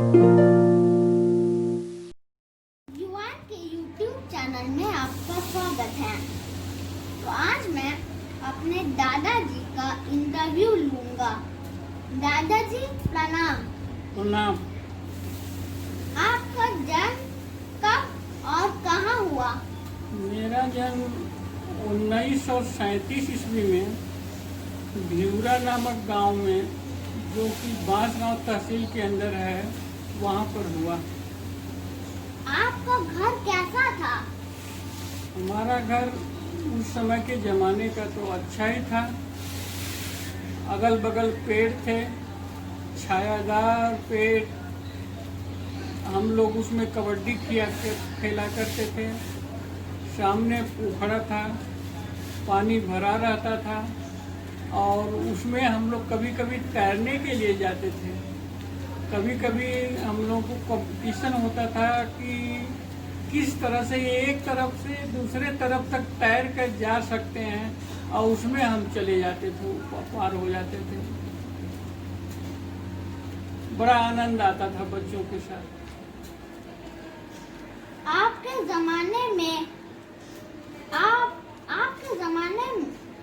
युवान के YouTube channel में आपका स्वागत है। तो आज मैं अपने दादाजी का इंटरव्यू लूंगा। दादाजी प्रणाम। प्रणाम। आपका जन्म कब और कहाँ हुआ? मेरा जन्म 1937 ईस्वी में भिवरा नामक गांव में, जो कि बांसगांव तहसील के अंदर है, वहाँ पर हुआ। आपका घर कैसा था? हमारा घर उस समय के ज़माने का तो अच्छा ही था। अगल बगल पेड़ थे, छायादार पेड़। हम लोग उसमें कबड्डी खेला करते थे। सामने पोखरा था, पानी भरा रहता था और उसमें हम लोग कभी कभी तैरने के लिए जाते थे। कभी कभी हम लोग को कंपटीशन होता था कि किस तरह से एक तरफ से दूसरे तरफ तक तैर कर जा सकते हैं, और उसमें हम चले जाते थे, पार हो जाते थे। बड़ा आनंद आता था बच्चों के साथ। आपके ज़माने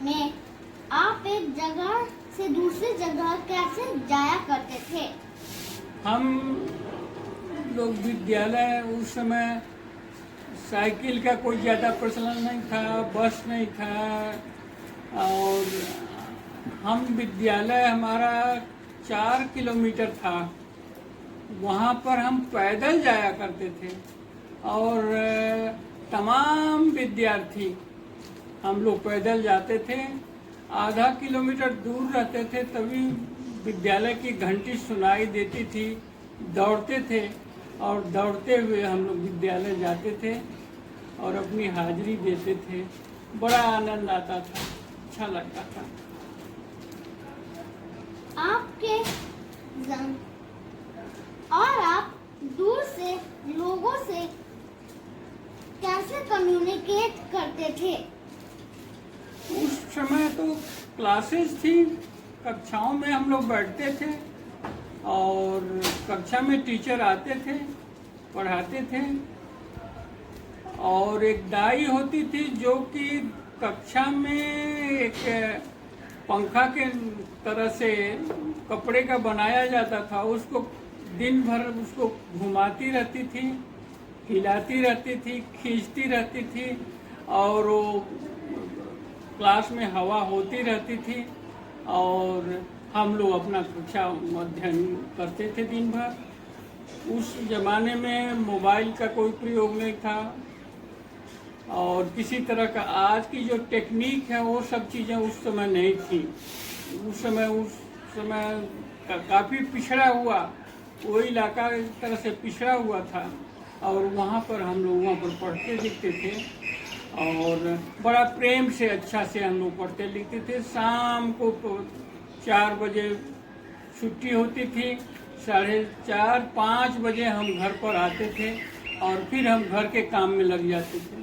में आप एक जगह से दूसरी जगह कैसे जाया करते थे? हम लोग विद्यालय उस समय साइकिल का कोई ज़्यादा प्रचलन नहीं था, बस नहीं था, और हम विद्यालय हमारा 4 किलोमीटर था। वहाँ पर हम पैदल जाया करते थे और तमाम विद्यार्थी हम लोग पैदल जाते थे। आधा किलोमीटर दूर रहते थे तभी विद्यालय की घंटी सुनाई देती थी। दौड़ते थे और दौड़ते हुए हम लोग विद्यालय जाते थे और अपनी हाजिरी देते थे। बड़ा आनंद आता था, अच्छा लगता था। और आप दूर से लोगों से कैसे कम्युनिकेट करते थे? उस समय तो क्लासेस थी, कक्षाओं में हम लोग बैठते थे और कक्षा में टीचर आते थे, पढ़ाते थे, और एक दाई होती थी जो कि कक्षा में एक पंखा के तरह से कपड़े का बनाया जाता था, उसको दिन भर उसको घुमाती रहती थी, हिलाती रहती थी, खींचती रहती थी, और वो क्लास में हवा होती रहती थी और हम लोग अपना कक्षा अध्ययन करते थे दिन भर। उस जमाने में मोबाइल का कोई प्रयोग नहीं था और किसी तरह का आज की जो टेक्निक है वो सब चीज़ें उस समय नहीं थी। उस समय काफ़ी पिछड़ा हुआ, वो इलाका इस तरह से पिछड़ा हुआ था और वहाँ पर हम लोग वहाँ पर पढ़ते लिखते थे और बड़ा प्रेम से अच्छा से हम लोग पढ़ते लिखते थे। शाम को 4 बजे छुट्टी होती थी, 4:30-5 बजे हम घर पर आते थे और फिर हम घर के काम में लग जाते थे।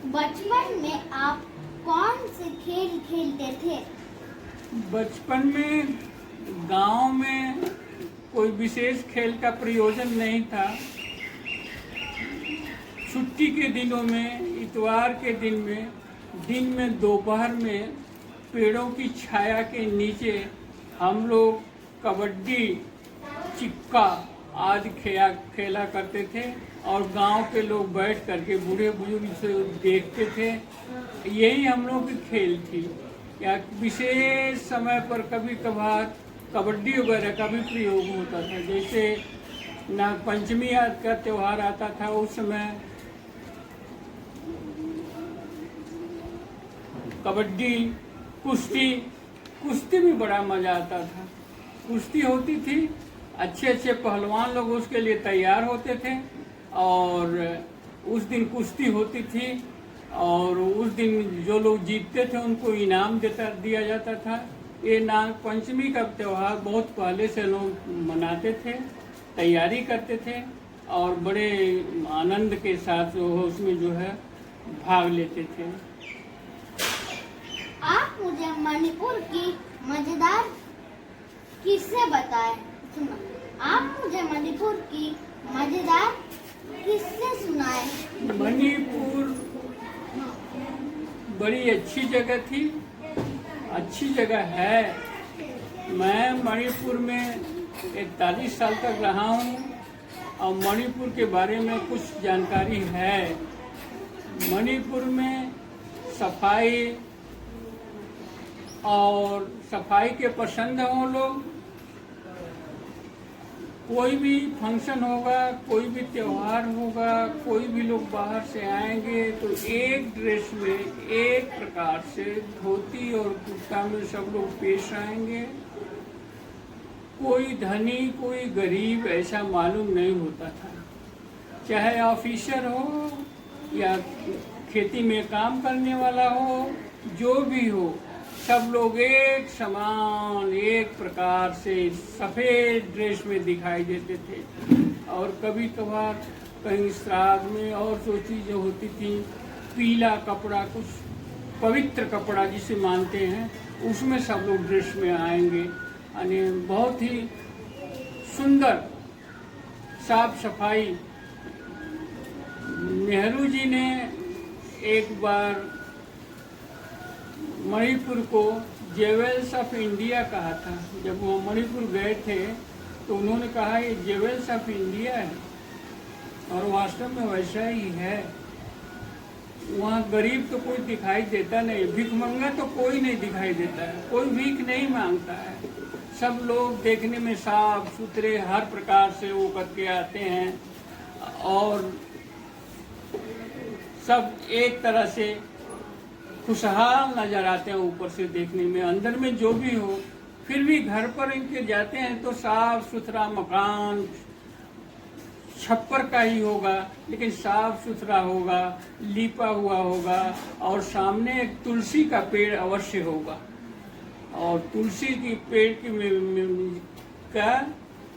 बचपन में आप कौन से खेल खेलते थे? बचपन में गांव में कोई विशेष खेल का प्रयोजन नहीं था। छुट्टी के दिनों में, इतवार के दिन में दोपहर में पेड़ों की छाया के नीचे हम लोग कबड्डी, चिक्का आदि खेला करते थे और गांव के लोग बैठ करके बूढ़े बुजुर्ग से देखते थे। यही हम लोग की खेल थी। या विशेष समय पर कभी कभार कबड्डी वगैरह का भी प्रयोग होता था। जैसे नागपंचमी का त्यौहार आता था, उस समय कबड्डी, कुश्ती भी बड़ा मज़ा आता था। कुश्ती होती थी, अच्छे अच्छे पहलवान लोग उसके लिए तैयार होते थे और उस दिन कुश्ती होती थी और उस दिन जो लोग जीतते थे उनको इनाम दिया जाता था। ये नाग पंचमी का त्यौहार बहुत पहले से लोग मनाते थे, तैयारी करते थे और बड़े आनंद के साथ उसमें जो है भाग लेते थे। आप मुझे मणिपुर की मजेदार किस्से बताएं। आप मुझे मणिपुर की मजेदार किस्से सुनाए। मणिपुर बड़ी अच्छी जगह थी, अच्छी जगह है। मैं मणिपुर में 41 साल तक रहा हूँ और मणिपुर के बारे में कुछ जानकारी है। मणिपुर में सफाई और सफाई के पसंद हो लोग। कोई भी फंक्शन होगा, कोई भी त्योहार होगा, कोई भी लोग बाहर से आएंगे तो एक ड्रेस में एक प्रकार से धोती और कुर्ता में सब लोग पेश आएंगे। कोई धनी कोई गरीब ऐसा मालूम नहीं होता था। चाहे ऑफिसर हो या खेती में काम करने वाला हो, जो भी हो, सब लोग एक समान एक प्रकार से सफ़ेद ड्रेस में दिखाई देते थे। और कभी कभार कहीं श्राद्ध में और जो चीज़ें होती थी, पीला कपड़ा, कुछ पवित्र कपड़ा जिसे मानते हैं, उसमें सब लोग ड्रेस में आएंगे। यानी बहुत ही सुंदर साफ सफाई। नेहरू जी ने एक बार मणिपुर को जेवेल्स ऑफ इंडिया कहा था। जब वो मणिपुर गए थे तो उन्होंने कहा ये जेवेल्स ऑफ इंडिया है, और वास्तव में वैसा ही है। वहाँ गरीब तो कोई दिखाई देता नहीं, भिखमंगा तो कोई नहीं दिखाई देता है, कोई भीख नहीं मांगता है। सब लोग देखने में साफ सुथरे हर प्रकार से वो करके आते हैं और सब एक तरह से खुशहाल नजर आते हैं ऊपर से देखने में। अंदर में जो भी हो, फिर भी घर पर इनके जाते हैं तो साफ सुथरा मकान छप्पर का ही होगा, लेकिन साफ सुथरा होगा, लीपा हुआ होगा, और सामने एक तुलसी का पेड़ अवश्य होगा। और तुलसी की पेड़ की का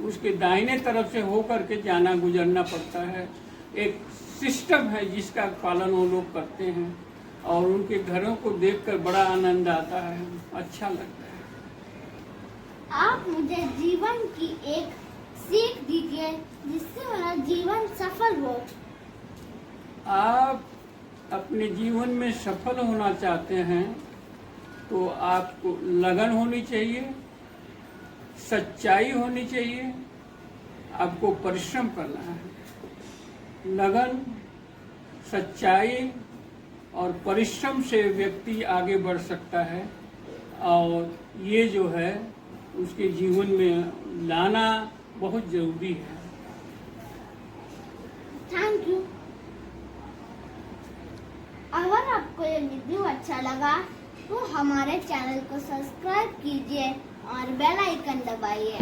उसके दाहिने तरफ से होकर के जाना गुजरना पड़ता है। एक सिस्टम है जिसका पालन वो लोग करते हैं, और उनके घरों को देखकर बड़ा आनंद आता है, अच्छा लगता है। आप मुझे जीवन की एक सीख दीजिए जिससे मेरा जीवन सफल हो। आप अपने जीवन में सफल होना चाहते हैं तो आपको लगन होनी चाहिए, सच्चाई होनी चाहिए, आपको परिश्रम करना है। लगन, सच्चाई और परिश्रम से व्यक्ति आगे बढ़ सकता है, और ये जो है उसके जीवन में लाना बहुत जरूरी है। Thank you. अगर आपको ये वीडियो अच्छा लगा तो हमारे चैनल को सब्सक्राइब कीजिए और बेल आइकन दबाइए।